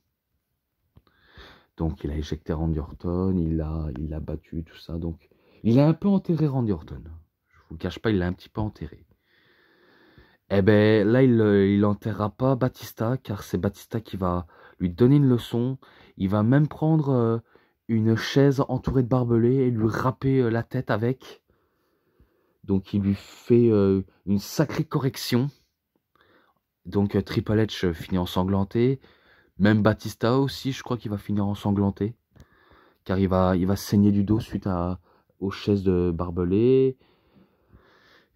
Donc il a éjecté Randy Orton, il l'a battu, tout ça. Donc il a un peu enterré Randy Orton. Je vous le cache pas, il l'a un petit peu enterré. Eh ben là, il enterrera pas Batista, car c'est Batista qui va lui donner une leçon. Il va même prendre une chaise entourée de barbelés et lui râper la tête avec. Donc il lui fait une sacrée correction. Donc Triple H finit ensanglanté. Même Batista aussi, je crois qu'il va finir ensanglanté. Car il va saigner du dos suite aux chaises de barbelés.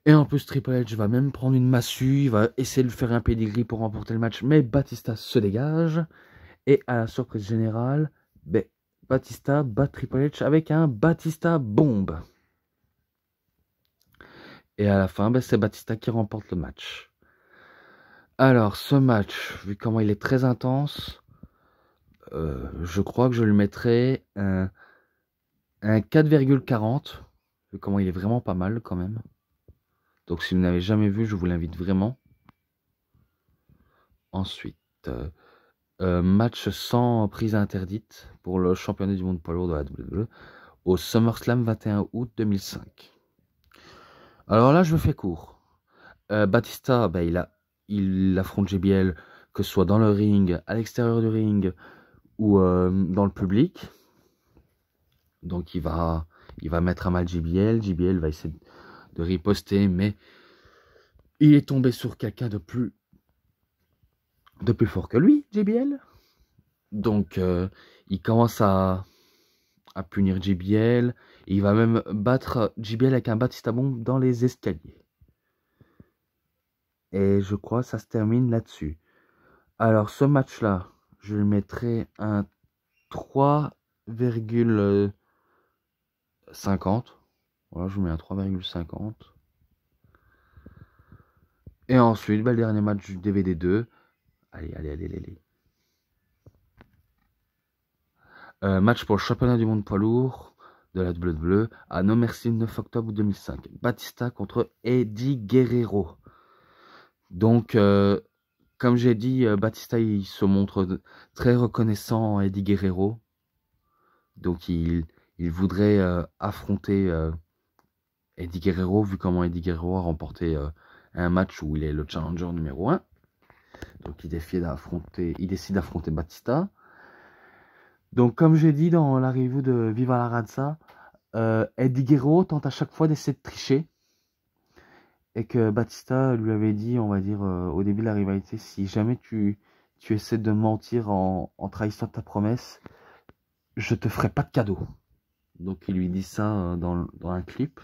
Et en plus, Triple H va même prendre une massue. Il va essayer de lui faire un pedigree pour remporter le match. Mais Batista se dégage. Et à la surprise générale, Batista bat Triple H avec un Batista Bomb. Et à la fin, c'est Batista qui remporte le match. Alors, ce match, vu comment il est très intense, je crois que je lui mettrai un 4,40. Vu comment il est vraiment pas mal quand même. Donc si vous n'avez jamais vu, je vous l'invite vraiment. Ensuite, match sans prise interdite pour le championnat du monde poids lourd de la WWE au SummerSlam 21 août 2005. Alors là, je me fais court. Batista, il affronte JBL, que ce soit dans le ring, à l'extérieur du ring ou dans le public. Donc il va mettre à mal JBL. JBL va essayer de riposter, mais il est tombé sur quelqu'un de plus fort que lui, JBL. Donc il commence à punir JBL. Et il va même battre JBL avec un Batista Bomb dans les escaliers. Et je crois que ça se termine là-dessus. Alors ce match-là, je lui mettrai un 3,50. Voilà, je vous mets un 3,50. Et ensuite, le dernier match du DVD 2. Allez. Match pour le championnat du monde poids lourd de la WWE à No Mercy le 9 octobre 2005. Batista contre Eddie Guerrero. Donc, comme j'ai dit, Batista il se montre très reconnaissant à Eddie Guerrero. Donc il voudrait affronter Eddie Guerrero, vu comment Eddie Guerrero a remporté un match où il est le challenger numéro 1. Donc il décide d'affronter Batista. Donc comme j'ai dit dans la review de Viva la Raza, Eddie Guerrero tente à chaque fois d'essayer de tricher. et que Batista lui avait dit, on va dire, au début de la rivalité, si jamais tu essaies de mentir en trahissant ta promesse, je te ferai pas de cadeau. Donc il lui dit ça dans un clip.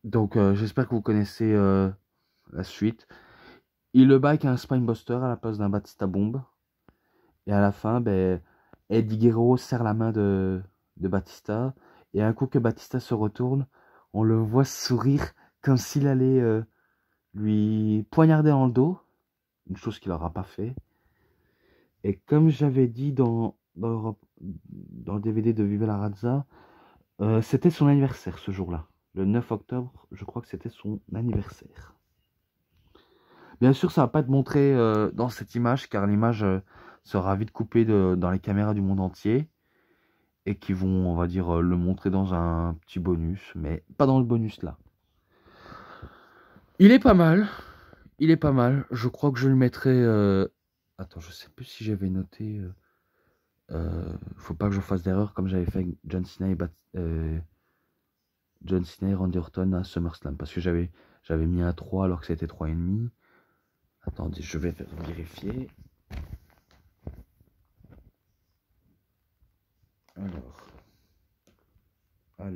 Donc j'espère que vous connaissez la suite. Il le bat avec un Spinebuster à la place d'un Batista Bomb. Et à la fin, ben, Eddie Guerrero serre la main de Batista. Et un coup que Batista se retourne, on le voit sourire comme s'il allait lui poignarder dans le dos. Une chose qu'il n'aura pas fait. Et comme j'avais dit dans le DVD de Vive la Razza, c'était son anniversaire ce jour-là. Le 9 octobre, je crois que c'était son anniversaire. Bien sûr, ça va pas être montré dans cette image, car l'image sera vite coupée dans les caméras du monde entier. Et qui vont, on va dire, le montrer dans un petit bonus, mais pas dans le bonus là. Il est pas mal. Il est pas mal. Je crois que je le mettrai... Attends, je sais plus si j'avais noté... faut pas que je fasse d'erreur comme j'avais fait avec John Cena et Randy Orton à SummerSlam. Parce que j'avais mis un 3 alors que c'était 3,5. Attendez, je vais vérifier. Alors. Un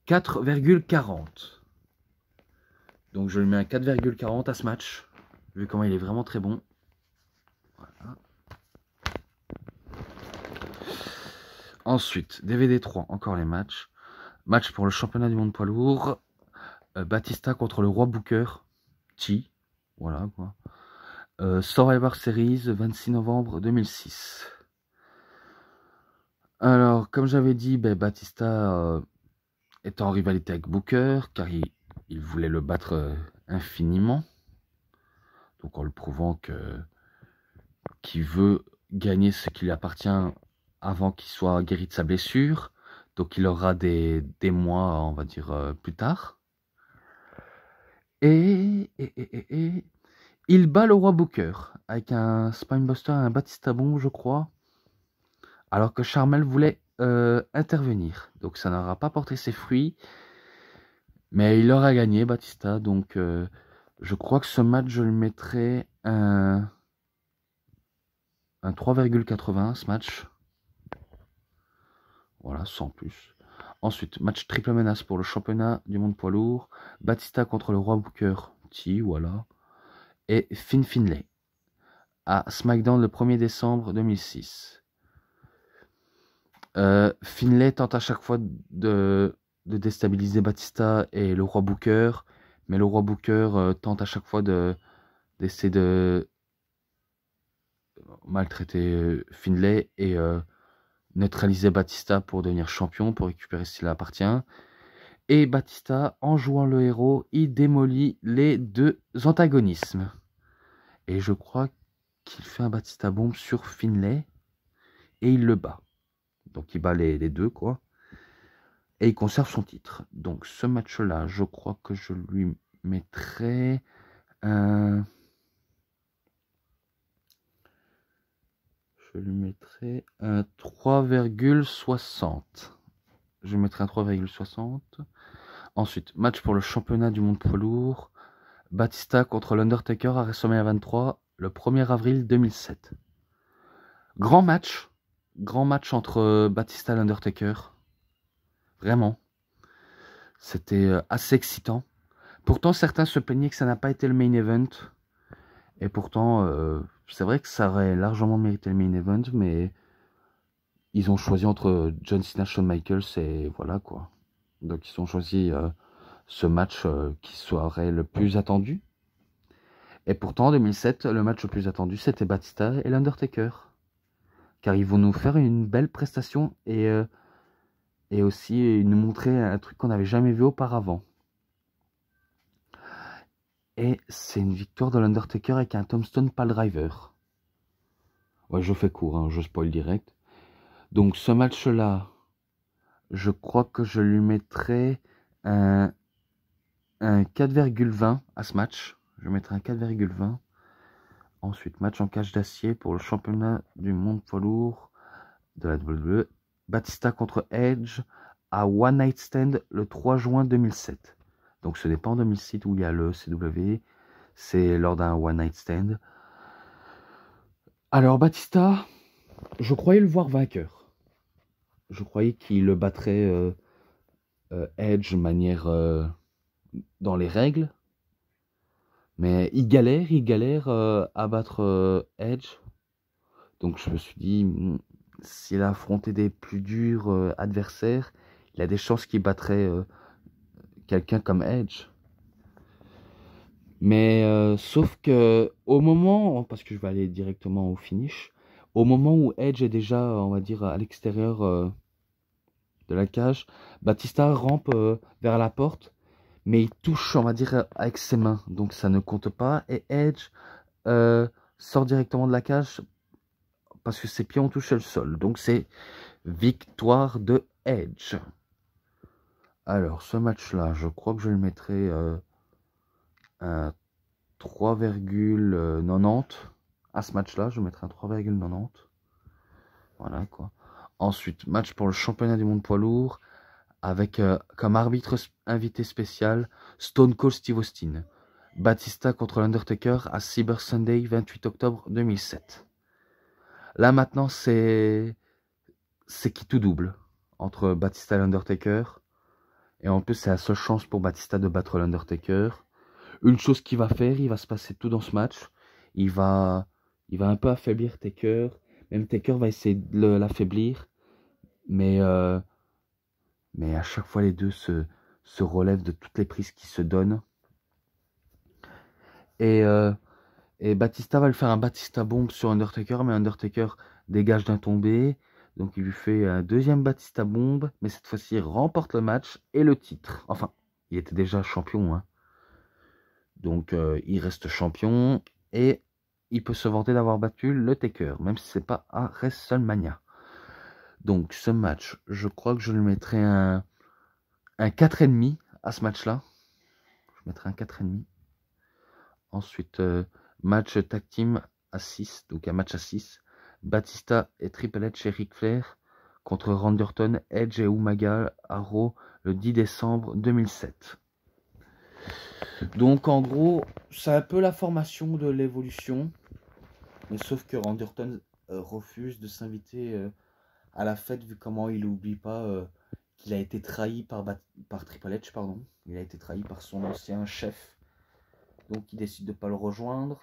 4,40. Donc je lui mets un 4,40 à ce match. Vu comment il est vraiment très bon. Voilà. Ensuite, DVD 3, encore les matchs. Match pour le championnat du monde poids lourd. Batista contre le roi Booker T. Voilà quoi. Survivor Series, 26 novembre 2006. Alors, comme j'avais dit, Batista est en rivalité avec Booker, car il voulait le battre infiniment. Donc en le prouvant qu'il veut gagner ce qui lui appartient avant qu'il soit guéri de sa blessure. Donc il aura des mois, on va dire, plus tard. Et il bat le roi Booker avec un Spinebuster et un Batista Bomb, je crois. Alors que Charmel voulait intervenir. Donc ça n'aura pas porté ses fruits. Mais il aura gagné, Batista. Donc je crois que ce match, je le mettrai un 3,80 ce match. Voilà, sans plus. Ensuite, match triple menace pour le championnat du monde poids lourd. Batista contre le roi Booker T, voilà. Et Finn Finlay à SmackDown le 1er décembre 2006. Finlay tente à chaque fois de déstabiliser Batista et le roi Booker. Mais le roi Booker tente à chaque fois d'essayer de maltraiter Finlay et neutraliser Batista pour devenir champion, pour récupérer ce qui lui appartient. Et Batista, en jouant le héros, il démolit les deux antagonismes. Et je crois qu'il fait un Batista Bomb sur Finlay et il le bat. Donc il bat les deux, quoi. Et il conserve son titre. Donc ce match-là, je crois que je lui mettrai un... Je lui mettrai un 3,60. Je lui mettrai un 3,60. Ensuite, match pour le championnat du monde poids lourd. Batista contre l'Undertaker à WrestleMania 23, le 1er avril 2007. Grand match entre Batista et l'Undertaker. Vraiment. C'était assez excitant. Pourtant, certains se plaignaient que ça n'a pas été le main event. Et pourtant, c'est vrai que ça aurait largement mérité le main event, mais ils ont choisi entre John Cena, Shawn Michaels et voilà quoi. Donc ils ont choisi ce match qui serait le plus attendu. Et pourtant, en 2007, le match le plus attendu, c'était Batista et l'Undertaker. Car ils vont nous faire une belle prestation et aussi nous montrer un truc qu'on n'avait jamais vu auparavant. Et c'est une victoire de l'Undertaker avec un Tombstone Piledriver. Ouais, je fais court, hein, je spoil direct. Donc ce match-là, je crois que je lui mettrai un 4,20 à ce match. Je mettrai un 4,20. Ensuite, match en cage d'acier pour le championnat du monde poids lourd de la WWE. Batista contre Edge à One Night Stand le 3 juin 2007. Donc ce n'est pas en 2006 où il y a le CW, c'est lors d'un One Night Stand. Alors Batista, je croyais le voir vainqueur. Je croyais qu'il le battrait Edge de manière dans les règles. Mais il galère à battre Edge. Donc je me suis dit, s'il a affronté des plus durs adversaires, il a des chances qu'il battrait quelqu'un comme Edge. Mais sauf que au moment, parce que je vais aller directement au finish, au moment où Edge est déjà, on va dire, à l'extérieur de la cage, Batista rampe vers la porte, mais il touche, on va dire, avec ses mains, donc ça ne compte pas. Et Edge sort directement de la cage parce que ses pieds ont touché le sol. Donc c'est victoire de Edge. Alors ce match-là, je crois que je le mettrai à 3,90. À ce match-là, je mettrai un 3,90. Voilà quoi. Ensuite, match pour le championnat du monde poids lourd avec comme arbitre invité spécial Stone Cold Steve Austin. Batista contre l'Undertaker à Cyber Sunday 28 octobre 2007. Là maintenant c'est qui tout double entre Batista et l'Undertaker. Et en plus c'est la seule chance pour Batista de battre l'Undertaker. Une chose qu'il va faire, il va se passer tout dans ce match. Il va un peu affaiblir Taker. Même Taker va essayer de l'affaiblir. Mais à chaque fois, les deux se relèvent de toutes les prises qui se donnent. Et Batista va lui faire un Batista bomb sur Undertaker. Mais Undertaker dégage d'un tombé. Donc il lui fait un deuxième Batista bomb. Mais cette fois-ci, il remporte le match et le titre. Enfin, il était déjà champion, hein. Donc il reste champion et il peut se vanter d'avoir battu le Taker, même si c'est pas à WrestleMania. Donc ce match, je crois que je le mettrai un 4,5 à ce match-là. Je mettrai un 4,5. Ensuite, match tag team à 6, donc un match à 6. Batista et Triple H et Ric Flair contre Randy Orton, Edge et Umaga à Raw le 10 décembre 2007. Donc en gros, c'est un peu la formation de l'évolution, mais sauf que Randy Orton refuse de s'inviter à la fête vu comment il n'oublie pas qu'il a été trahi par Triple H, pardon. Il a été trahi par son ancien chef, donc il décide de ne pas le rejoindre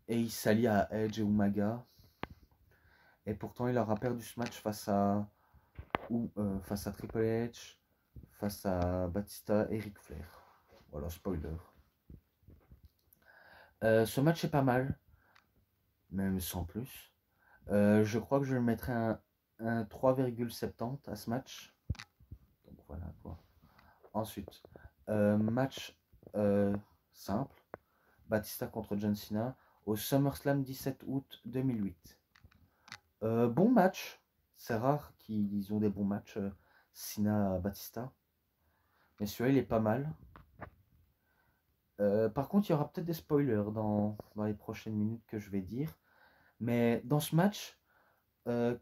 et il s'allie à Edge et Umaga. Et pourtant il aura perdu ce match face à Triple H, face à Batista et Ric Flair. Voilà, spoiler. Ce match est pas mal, même sans plus. Je crois que je le mettrai un 3,70 à ce match. Donc voilà quoi. Ensuite, match simple. Batista contre John Cena au SummerSlam 17 août 2008. Bon match. C'est rare qu'ils ont des bons matchs Cena-Batista. Mais celui-là, il est pas mal. Par contre, il y aura peut-être des spoilers dans les prochaines minutes que je vais dire. Mais dans ce match,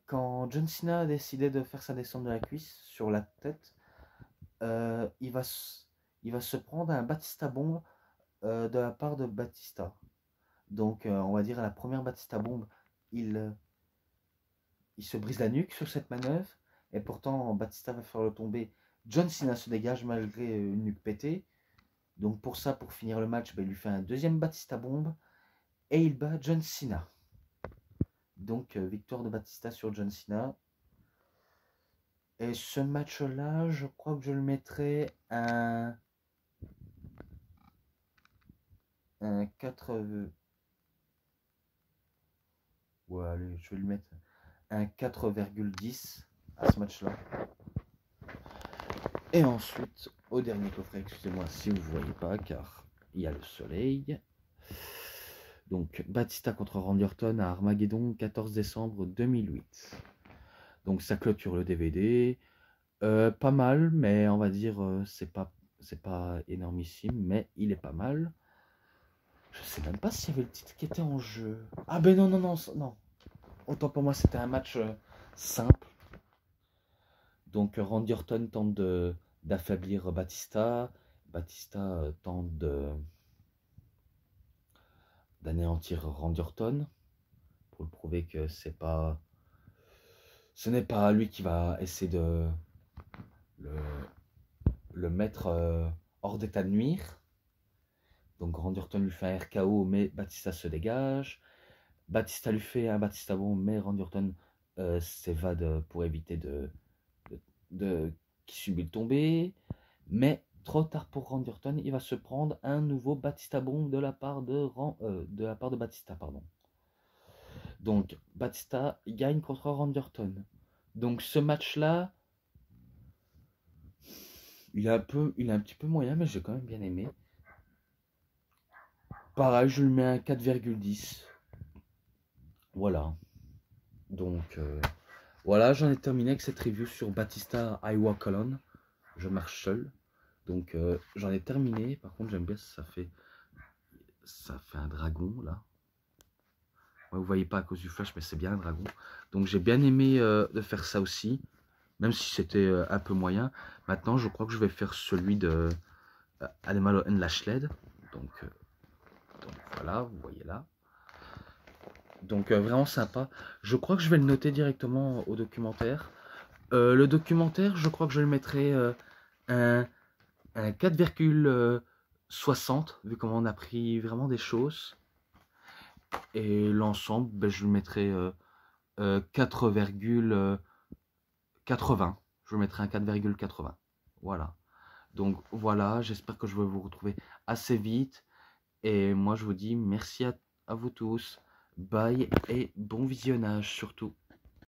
quand John Cena a décidé de faire sa descente de la cuisse sur la tête, il va se prendre un Batista bomb de la part de Batista. Donc, on va dire à la première Batista bomb, il se brise la nuque sur cette manœuvre. Et pourtant, Batista va faire le tomber. John Cena se dégage malgré une nuque pétée. Donc pour ça, pour finir le match, il lui fait un deuxième Batista bomb. Et il bat John Cena. Donc victoire de Batista sur John Cena. Et ce match-là, je crois que je le mettrai un 4... Ouais, allez, je vais lui mettre un 4,10 à ce match-là. Et ensuite, au dernier coffret, excusez-moi si vous ne voyez pas, car il y a le soleil. Donc, Batista contre Randy Orton à Armageddon, 14 décembre 2008. Donc, ça clôture le DVD. Pas mal, mais on va dire, c'est pas énormissime, mais il est pas mal. Je sais même pas s'il y avait le titre qui était en jeu. Ah ben non. Autant pour moi, c'était un match simple. Donc Randy Orton tente d'affaiblir Batista. Batista tente d'anéantir Randy Orton pour le prouver que ce n'est pas lui qui va essayer de le, le mettre hors d'état de nuire. Donc Randy Orton lui fait un RKO, mais Batista se dégage. Batista lui fait un Batista bon, mais Randy Orton s'évade pour éviter qu'il subit le tombé. Mais trop tard pour Randy Orton, il va se prendre un nouveau Batista bon de la part de Batista, pardon. Donc Batista gagne contre Randy Orton. Donc ce match-là, il est un petit peu moyen, mais j'ai quand même bien aimé. Pareil, je lui mets un 4,10. Voilà. Donc voilà, j'en ai terminé avec cette review sur Batista Iowa Colon. Je marche seul. Donc j'en ai terminé. Par contre, j'aime bien, ça fait un dragon là. Ouais, vous voyez pas à cause du flash, mais c'est bien un dragon. Donc j'ai bien aimé de faire ça aussi. Même si c'était un peu moyen. Maintenant, je crois que je vais faire celui de Animal and Lashled. Donc voilà, vous voyez là. Donc vraiment sympa. Je crois que je vais le noter directement au documentaire. Le documentaire, je crois que je le mettrai un 4,60, vu comment on a pris vraiment des choses. Et l'ensemble, ben, je le mettrai 4,80. Je le mettrai un 4,80. Voilà. Donc voilà, j'espère que je vais vous retrouver assez vite. Et moi, je vous dis merci à vous tous. Bye et bon visionnage surtout.